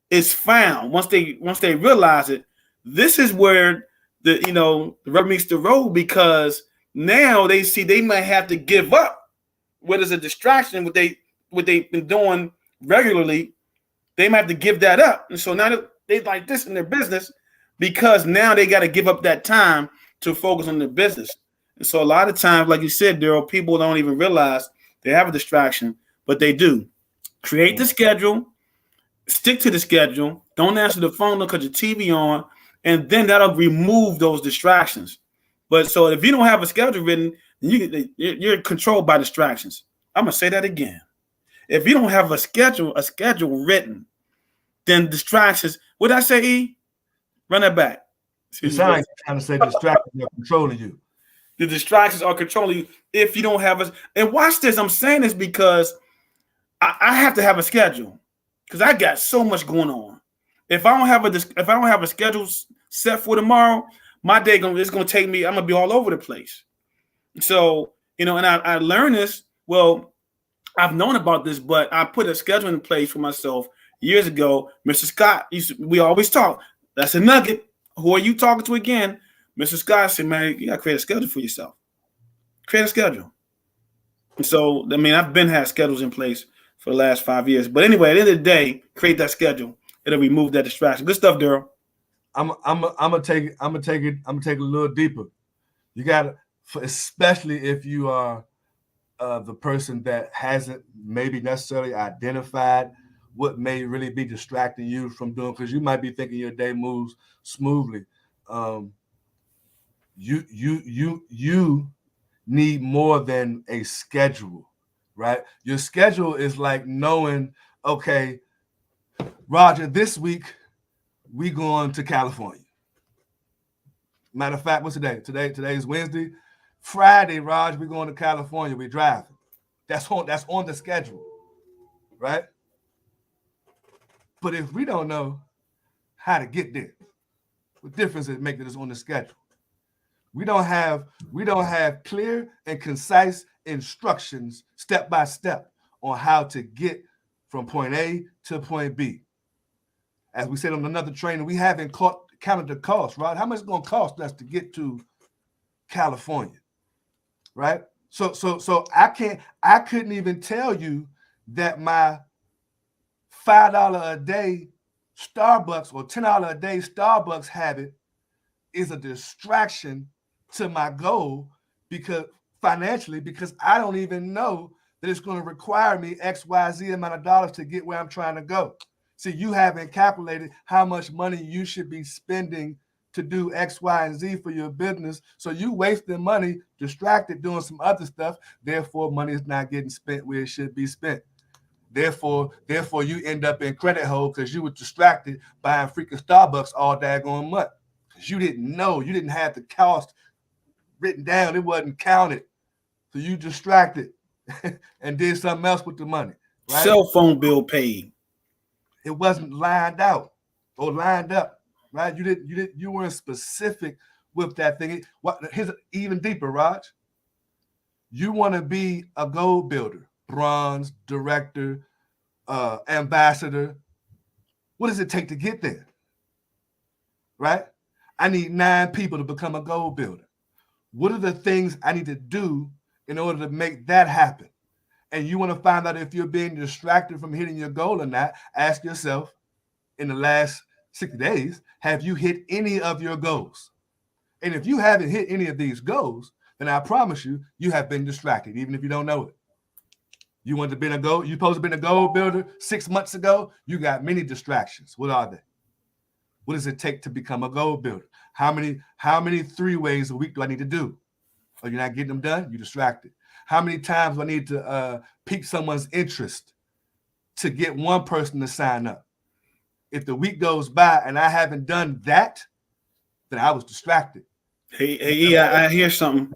is found, once they realize it, this is where the rubber meets the road, because now they see they might have to give up what is a distraction, what they've been doing regularly. They might have to give that up. And so now they like this in their business, because now they got to give up that time to focus on their business. And so a lot of times, like you said, Daryl, people don't even realize they have a distraction, but they do. Create the schedule, stick to the schedule, don't answer the phone, look at your TV on, and then that'll remove those distractions. But so if you don't have a schedule written, you're controlled by distractions. I'm going to say that again. If you don't have a schedule written, then distractions, what did I say, E? Run that back. It sounds like you're trying to say distractions are controlling you. The distractions are controlling you if you don't have and watch this. I'm saying this because I have to have a schedule, because I got so much going on. If I don't have a schedule set for tomorrow, my day it's gonna take me. I'm gonna be all over the place. So and I learned this. Well, I've known about this, but I put a schedule in place for myself years ago. Mr. Scott, we always talk. That's a nugget. Who are you talking to again? Mr. Scott said, man, you got to create a schedule for yourself. Create a schedule. And so, I've had schedules in place for the last 5 years. But anyway, at the end of the day, create that schedule. It'll remove that distraction. Good stuff, Daryl. I'm gonna take it a little deeper. You gotta, especially if you are the person that hasn't maybe necessarily identified what may really be distracting you from doing, because you might be thinking your day moves smoothly. You need more than a schedule, right? Your schedule is like knowing, okay, Roger, this week we going to California. Matter of fact, what's today? Today is Wednesday. Friday, Raj, we're going to California. We're driving. That's on the schedule, right? But if we don't know how to get there, what difference does it make that it's on the schedule? We don't have clear and concise instructions step by step on how to get from point A to point B. As we said on another training, we haven't counted the cost, right? How much is it going to cost us to get to California, right? So I couldn't even tell you that my $5 a day Starbucks or $10 a day Starbucks habit is a distraction to my goal, because financially, because I don't even know that it's going to require me XYZ amount of dollars to get where I'm trying to go. See, you haven't calculated how much money you should be spending to do X, Y, and Z for your business. So you wasting money, distracted, doing some other stuff. Therefore, money is not getting spent where it should be spent. Therefore, you end up in credit hole because you were distracted buying freaking Starbucks all daggone month. Because you didn't know, you didn't have the cost written down, it wasn't counted. So you distracted and did something else with the money. Right? Cell phone bill paid. It wasn't lined out or lined up. Right? You weren't specific with that thing. Here's even deeper, Raj. You want to be a goal builder, bronze, director, ambassador. What does it take to get there? Right? I need 9 people to become a goal builder. What are the things I need to do in order to make that happen? And you want to find out if you're being distracted from hitting your goal or not. Ask yourself, in the last 60 days, have you hit any of your goals? And if you haven't hit any of these goals, then I promise you, you have been distracted, even if you don't know it. You want to be a goal, you're supposed to be a goal builder 6 months ago. You got many distractions. What are they? What does it take to become a goal builder? How many 3 ways a week do I need to do? Are you not getting them done? You're distracted. How many times do I need to pique someone's interest to get one person to sign up? If the week goes by and I haven't done that, then I was distracted. Hey, I hear something.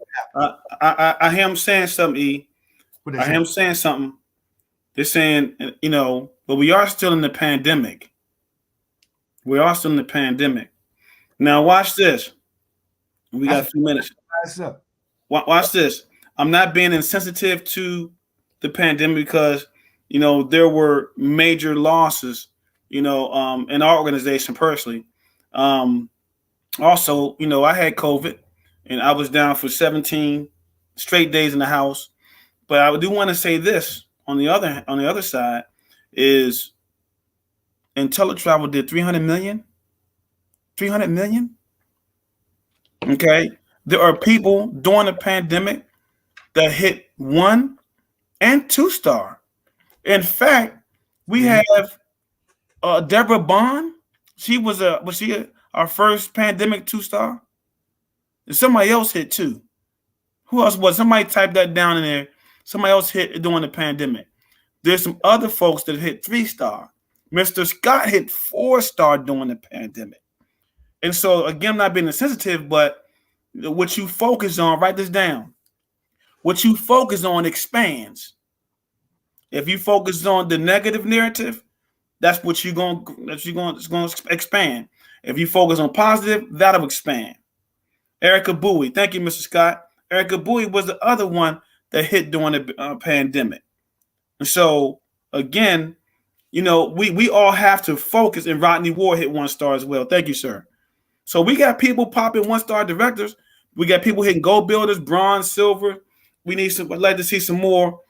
I hear him saying something, E. I hear him saying something. They're saying, but we are still in the pandemic. We are still in the pandemic. Now, watch this. We got a few minutes. Watch this. I'm not being insensitive to the pandemic because, there were major losses, in our organization personally. Also, I had COVID and I was down for 17 straight days in the house. But I do want to say this on the other side is IntelliTravel did 300 million. 300 million. Okay. There are people during the pandemic that hit 1 and 2-star. In fact, we have Deborah Bond. She was our first pandemic 2-star? And somebody else hit 2. Who else was? Somebody typed that down in there. Somebody else hit during the pandemic. There's some other folks that hit 3-star. Mr. Scott hit 4-star during the pandemic. And so, again, I'm not being insensitive, but what you focus on, write this down. What you focus on expands. If you focus on the negative narrative, that's what you're going to expand. If you focus on positive, that'll expand. Erica Bowie, thank you, Mr. Scott. Erica Bowie was the other one that hit during the pandemic. And so, again, we all have to focus, and Rodney Ward hit 1-star as well. Thank you, sir. So we got people popping 1-star directors. We got people hitting gold builders, bronze, silver. I'd like to see some more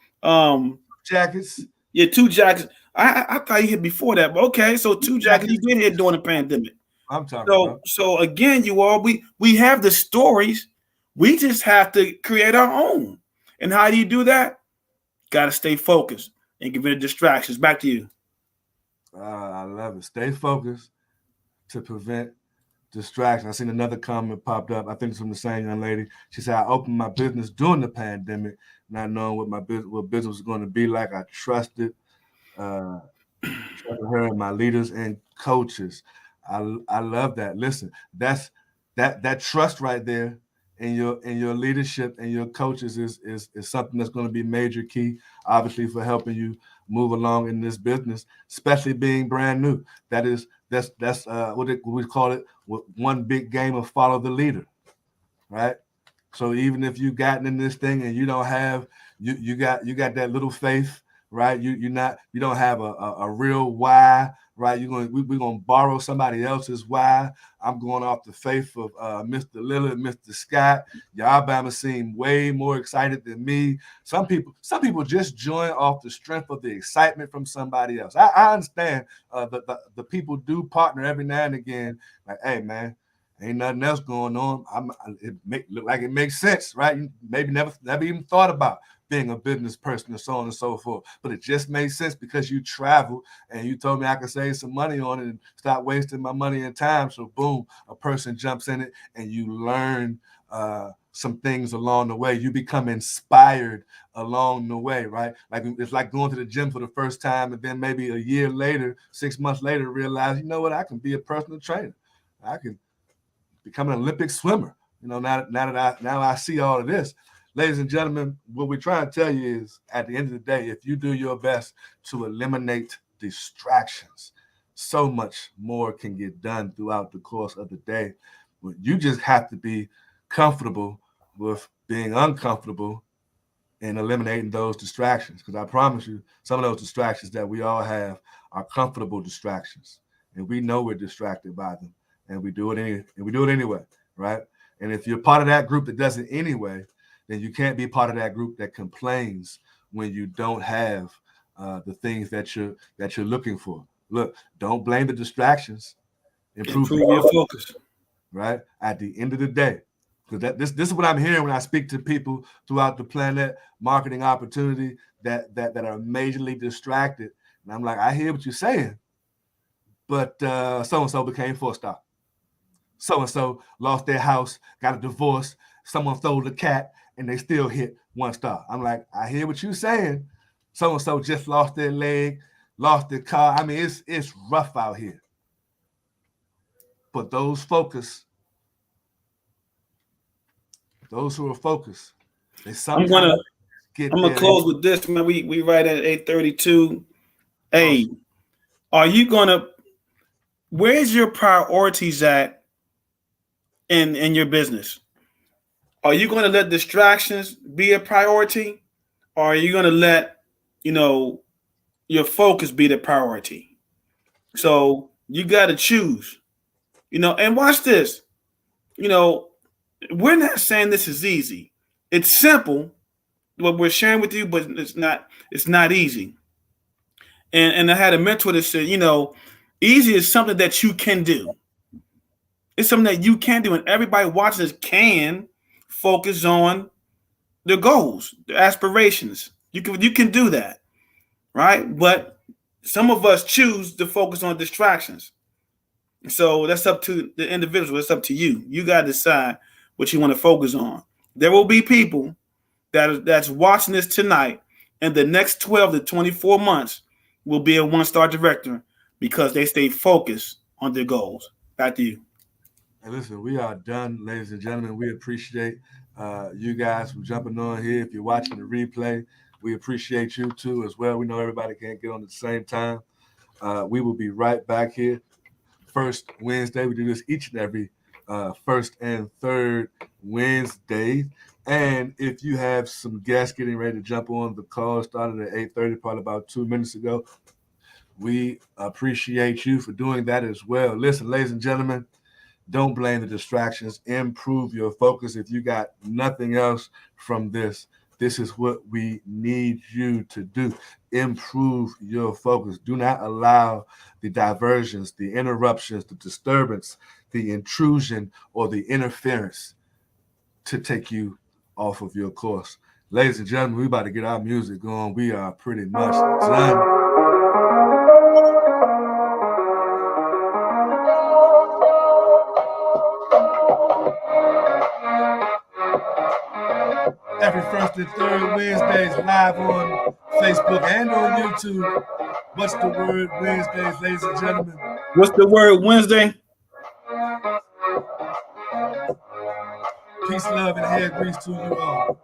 jackets. Yeah, 2 jackets. I thought you hit before that, but okay. So 2 jackets you did hit during the pandemic. I'm talking about. So again, we have the stories. We just have to create our own. And how do you do that? Got to stay focused and get rid of distractions. Back to you. I love it. Stay focused to prevent distraction. I seen another comment popped up. I think it's from the same young lady. She said, I opened my business during the pandemic, not knowing what business was going to be like. I trusted her and my leaders and coaches. I love that. Listen, that's that trust right there in your leadership and your coaches is something that's going to be major key, obviously, for helping you move along in this business, especially being brand new. That's what we call it, one big game of follow the leader, right? So even if you've gotten in this thing and you don't have you got that little faith, right? You don't have a real why, right? We're gonna borrow somebody else's why. I'm going off the faith of Mr. Lillard, Mr. Scott. Y'all seem way more excited than me. Some people just join off the strength of the excitement from somebody else. I understand the people do partner every now and again. Like, hey man, Ain't nothing else going on. Look like it makes sense, right? You maybe never even thought about being a business person and so on and so forth. But it just made sense because you travel and you told me I could save some money on it and stop wasting my money and time. So boom, a person jumps in it and you learn some things along the way. You become inspired along the way, right? Like it's like going to the gym for the first time and then maybe a year later, 6 months later, realize, you know what, I can be a personal trainer. I can become an Olympic swimmer. You know, now I see all of this. Ladies and gentlemen, what we're trying to tell you is at the end of the day, if you do your best to eliminate distractions, so much more can get done throughout the course of the day. But you just have to be comfortable with being uncomfortable and eliminating those distractions. Because I promise you, some of those distractions that we all have are comfortable distractions. And we know we're distracted by them. And we do it anyway, right? And if you're part of that group that does it anyway, then you can't be part of that group that complains when you don't have the things that you're looking for. Look, don't blame the distractions. Improve your focus. Right? At the end of the day, because this is what I'm hearing when I speak to people throughout the Planet Marketing Opportunity that are majorly distracted. And I'm like, I hear what you're saying, but so-and-so became 4-star. So-and-so lost their house, got a divorce, someone stole the cat, and they still hit 1 star. I'm like, I hear what you're saying. So-and-so just lost their leg, lost their car. I mean, it's rough out here. But those who are focused, they sometimes I'm gonna close with this, man. We right at 8:32. Hey, where's your priorities at in your business? Are you going to let distractions be a priority, or are you going to let your focus be the priority? So you got to choose, and watch this. We're not saying this is easy. It's simple, what we're sharing with you, but it's not easy. And I had a mentor that said, easy is something that you can do. It's something that you can do, and everybody watching this can focus on their goals, their aspirations. You can do that, right? But some of us choose to focus on distractions. So that's up to the individual. It's up to you. You got to decide what you want to focus on. There will be people that's watching this tonight, and the next 12 to 24 months will be a 1-star director because they stay focused on their goals. Back to you. Hey, listen, we are done, ladies and gentlemen. We appreciate you guys for jumping on here. If you're watching the replay, we appreciate you too as well. We know everybody can't get on at the same time. We will be right back here. First Wednesday. We do this each and every first and third Wednesday. And if you have some guests getting ready to jump on, the call started at 8:30, probably about 2 minutes ago. We appreciate you for doing that as well. Listen, ladies and gentlemen, don't blame the distractions. Improve your focus. If you got nothing else from this, this is what we need you to do. Improve your focus. Do not allow the diversions, the interruptions, the disturbance, the intrusion, or the interference to take you off of your course. Ladies and gentlemen, we're about to get our music going. We are pretty much done. Every first and third Wednesdays live on Facebook and on YouTube. What's the word Wednesdays, ladies and gentlemen? What's the word Wednesday? Peace, love, and hair grease to you all.